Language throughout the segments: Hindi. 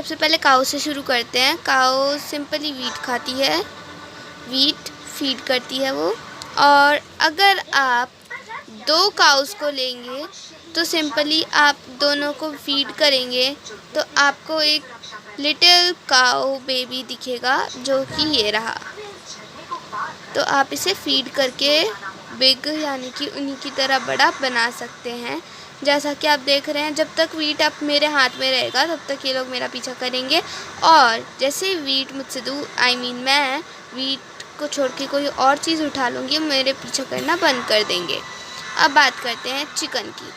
सबसे पहले काऊ से शुरू करते हैं। काऊ सिंपली वीट खाती है, वीट फीड करती है वो। और अगर आप 2 काउस को लेंगे तो सिंपली आप दोनों को फीड करेंगे तो आपको एक लिटिल काऊ बेबी दिखेगा जो कि ये रहा। तो आप इसे फीड करके बिग यानी कि उन्हीं की तरह बड़ा बना सकते हैं। जैसा कि आप देख रहे हैं, जब तक वीट आप मेरे हाथ में रहेगा तब तक ये लोग मेरा पीछा करेंगे, और जैसे वीट मुझसे मैं वीट को छोड़ के कोई और चीज़ उठा लूँगी, मेरे पीछा करना बंद कर देंगे। अब बात करते हैं चिकन की।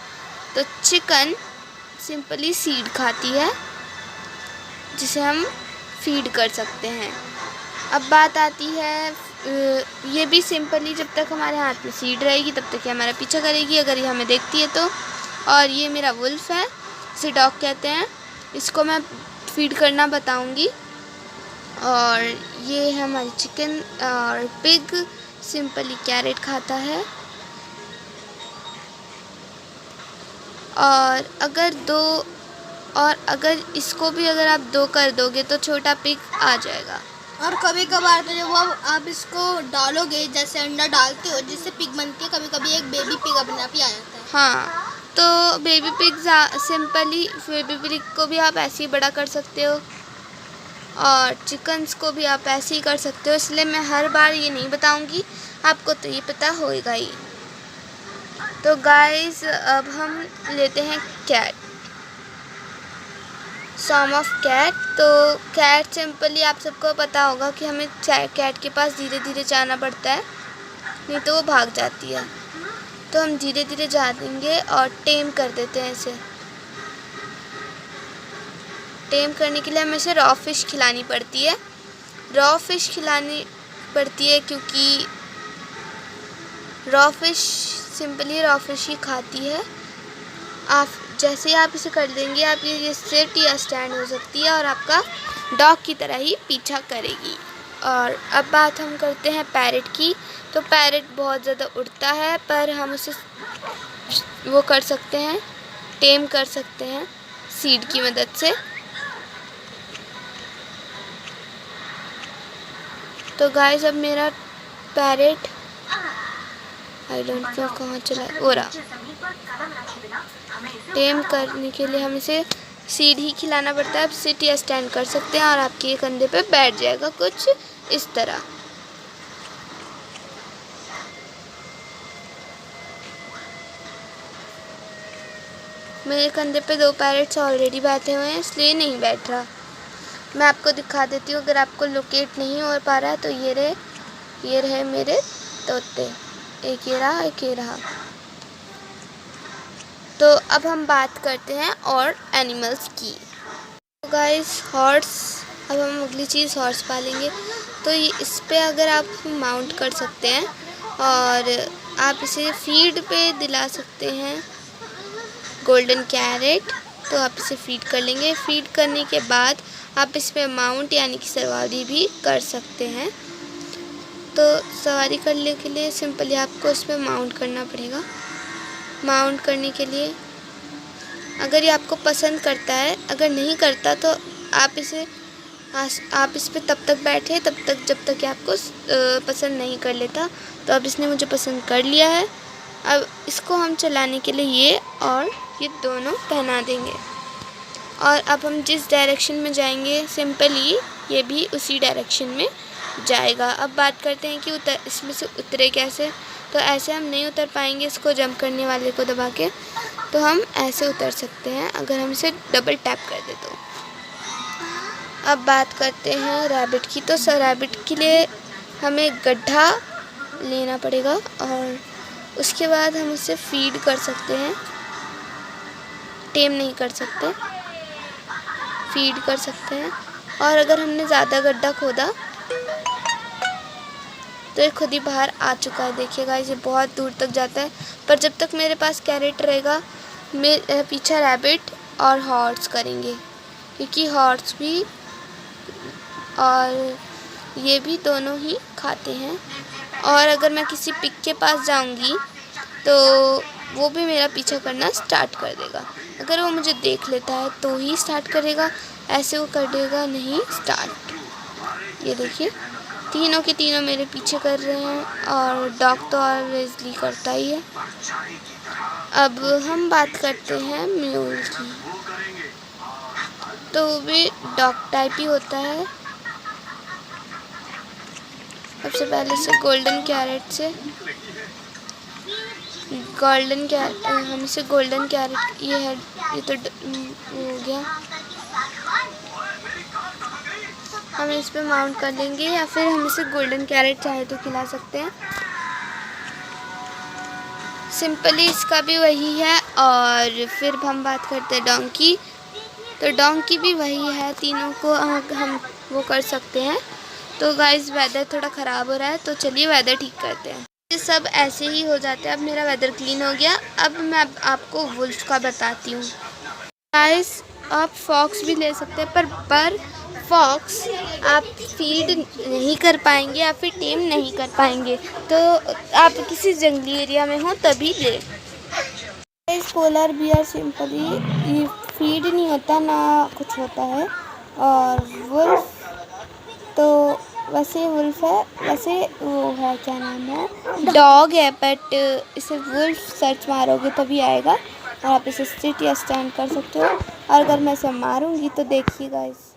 तो चिकन सिंपली सीड खाती है जिसे हम फीड कर सकते हैं। अब बात आती है, ये भी सिंपली जब तक हमारे हाथ में सीड रहेगी तब तक ये हमारा पीछा करेगी अगर ये हमें देखती है तो। और ये मेरा वुल्फ है, इसे डॉग कहते हैं, इसको मैं फीड करना बताऊंगी। और ये है हमारी चिकन। और पिग सिंपली कैरेट खाता है। और अगर इसको भी अगर आप 2 कर दोगे तो छोटा पिग आ जाएगा। और कभी कभार तो जब आप इसको डालोगे, जैसे अंडा डालते हो जिससे पिग बनती है, कभी कभी एक बेबी पिग अपने आप ही आ जाता है। हाँ, तो baby pig simply baby pig को भी आप ऐसे ही बड़ा कर सकते हो और चिकन्स को भी आप ऐसे ही कर सकते हो, इसलिए मैं हर बार ये नहीं बताऊंगी, आपको तो ये पता होएगा ही। तो गाइस अब हम लेते हैं कैट, सॉम ऑफ कैट। तो कैट सिंपली आप सबको पता होगा कि हमें कैट के पास धीरे धीरे जाना पड़ता है, नहीं तो वो भाग जाती है। तो हम धीरे धीरे जा देंगे और टेम कर देते हैं इसे। टेम करने के लिए हमें इसे रॉ फिश खिलानी पड़ती है। रॉ फिश खिलानी पड़ती है क्योंकि raw fish simply raw fish ही खाती है। आप जैसे ही आप इसे कर देंगे, आप ये सिट या स्टैंड हो सकती है और आपका डॉग की तरह ही पीछा करेगी। और अब बात हम करते हैं पैरेट की। तो पैरेट बहुत ज़्यादा उड़ता है, पर हम उसे वो कर सकते हैं, टेम कर सकते हैं सीड की मदद से। तो गाइस अब मेरा पैरेट आई डोंट नो कहाँ चला, हो रहा। टेम करने के लिए हम इसे सीड ही खिलाना पड़ता है। आप सिट या स्टैंड कर सकते हैं और आपके एक कंधे पे बैठ जाएगा कुछ इस तरह। मेरे कंधे पे 2 पैरेट्स ऑलरेडी बैठे हुए हैं, इसलिए नहीं बैठ रहा। मैं आपको दिखा देती हूँ, अगर आपको लोकेट नहीं हो पा रहा है तो ये रहे मेरे तोते, एक ये रहा, एक ये रहा। तो अब हम बात करते हैं और एनिमल्स की। तो गाइस हॉर्स, अब हम अगली चीज़ हॉर्स पालेंगे। तो ये इस पे अगर आप माउंट कर सकते हैं और आप इसे फीड पे दिला सकते हैं गोल्डन कैरेट, तो आप इसे फीड कर लेंगे। फीड करने के बाद आप इस पे माउंट यानी कि सवारी भी कर सकते हैं। तो सवारी करने के लिए सिंपली आपको इस पे माउंट करना पड़ेगा। माउंट करने के लिए अगर ये आपको पसंद करता है, अगर नहीं करता तो आप इस पे तब तक बैठे जब तक ये आपको पसंद नहीं कर लेता। तो अब इसने मुझे पसंद कर लिया है। अब इसको हम चलाने के लिए ये और ये दोनों पहना देंगे और अब हम जिस डायरेक्शन में जाएंगे सिंपली ये भी उसी डायरेक्शन में जाएगा। अब बात करते हैं कि इसमें से उतरे कैसे। तो ऐसे हम नहीं उतर पाएंगे, इसको जंप करने वाले को दबा के, तो हम ऐसे उतर सकते हैं अगर हम इसे डबल टैप कर दे तो। अब बात करते हैं रैबिट की। तो रैबिट के लिए हमें गड्ढा लेना पड़ेगा और उसके बाद हम उसे फीड कर सकते हैं, टेम नहीं कर सकते, फीड कर सकते हैं। और अगर हमने ज़्यादा गड्ढा खोदा तो ये खुद ही बाहर आ चुका है। देखिएगा इसे बहुत दूर तक जाता है, पर जब तक मेरे पास कैरेट रहेगा मेरे पीछे रैबिट और हॉर्स करेंगे, क्योंकि हॉर्स भी और ये भी दोनों ही खाते हैं। और अगर मैं किसी पिग के पास जाऊंगी तो वो भी मेरा पीछा करना स्टार्ट कर देगा। अगर वो मुझे देख लेता है तो ही स्टार्ट करेगा, ऐसे वो कर देगा नहीं स्टार्ट। ये देखिए तीनों के तीनों मेरे पीछे कर रहे हैं और डॉग तो ऑब्वियसली करता ही है। अब हम बात करते हैं म्यूल की, तो वो भी डॉग टाइप ही होता है। सबसे पहले से गोल्डन कैरेट से हम इसे गोल्डन कैरेट, ये है, ये तो हो गया, हम इस पे माउंट कर लेंगे या फिर हम इसे गोल्डन कैरेट चाहे तो खिला सकते हैं। सिंपली इसका भी वही है। और फिर हम बात करते हैं डोंकी, तो डोंकी भी वही है, तीनों को हम वो कर सकते हैं। तो गाइस वेदर थोड़ा ख़राब हो रहा है, तो चलिए वेदर ठीक करते हैं। ये सब ऐसे ही हो जाते हैं। अब मेरा वेदर क्लीन हो गया। अब मैं आपको वुल्फ का बताती हूँ। गाइस आप फॉक्स भी ले सकते हैं, पर फॉक्स आप फीड नहीं कर पाएंगे या फिर टेम नहीं कर पाएंगे, तो आप किसी जंगली एरिया में हो तभी ले। इस पोलर बियर सिंपली ये फीड नहीं होता ना कुछ होता है। और वुल्फ तो वैसे वुल्फ है, वैसे वो है, क्या नाम है, डॉग है, बट इसे वुल्फ सर्च मारोगे तभी आएगा। और आप इसे सिट या स्टैंड कर सकते हो। और अगर मैं इसे मारूंगी तो देखिए गाइस,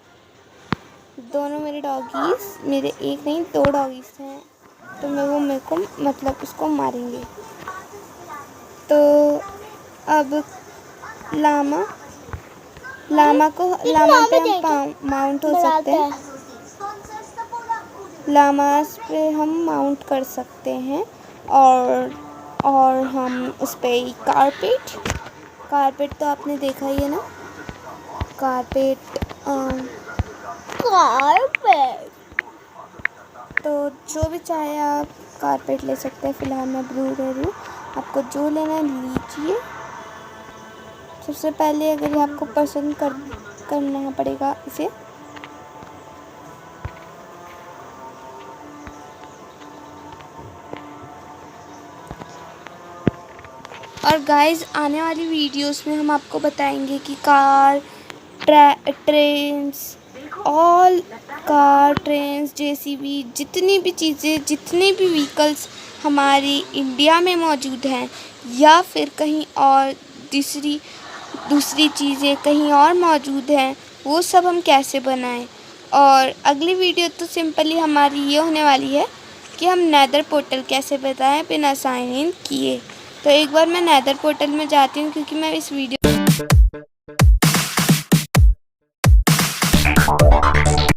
दोनों मेरे डॉगीज, मेरे एक नहीं 2 डॉगीज हैं, तो मेरे को मतलब उसको मारेंगे। तो अब लामा पे हम माउंट हो सकते हैं, लामास पे हम माउंट कर सकते हैं। और हम उस पर कारपेट तो आपने देखा ही है ना, कारपेट तो जो भी चाहे आप कारपेट ले सकते हैं। फ़िलहाल मैं ब्लू ले रही हूँ, आपको जो लेना है लीजिए। सबसे पहले अगर ये आपको पसंद करना पड़ेगा इसे। और गाइस आने वाली वीडियोस में हम आपको बताएंगे कि कार, ट्रेन्स, जेसीबी, जितनी भी चीज़ें, जितने भी व्हीकल्स हमारी इंडिया में मौजूद हैं या फिर कहीं और दूसरी चीज़ें कहीं और मौजूद हैं, वो सब हम कैसे बनाएं। और अगली वीडियो तो सिंपली हमारी ये होने वाली है कि हम नेदर पोर्टल कैसे बताएं बिना साइन इन किए। तो एक बार मैं नेदर पोर्टल में जाती हूँ, क्योंकि मैं इस वीडियो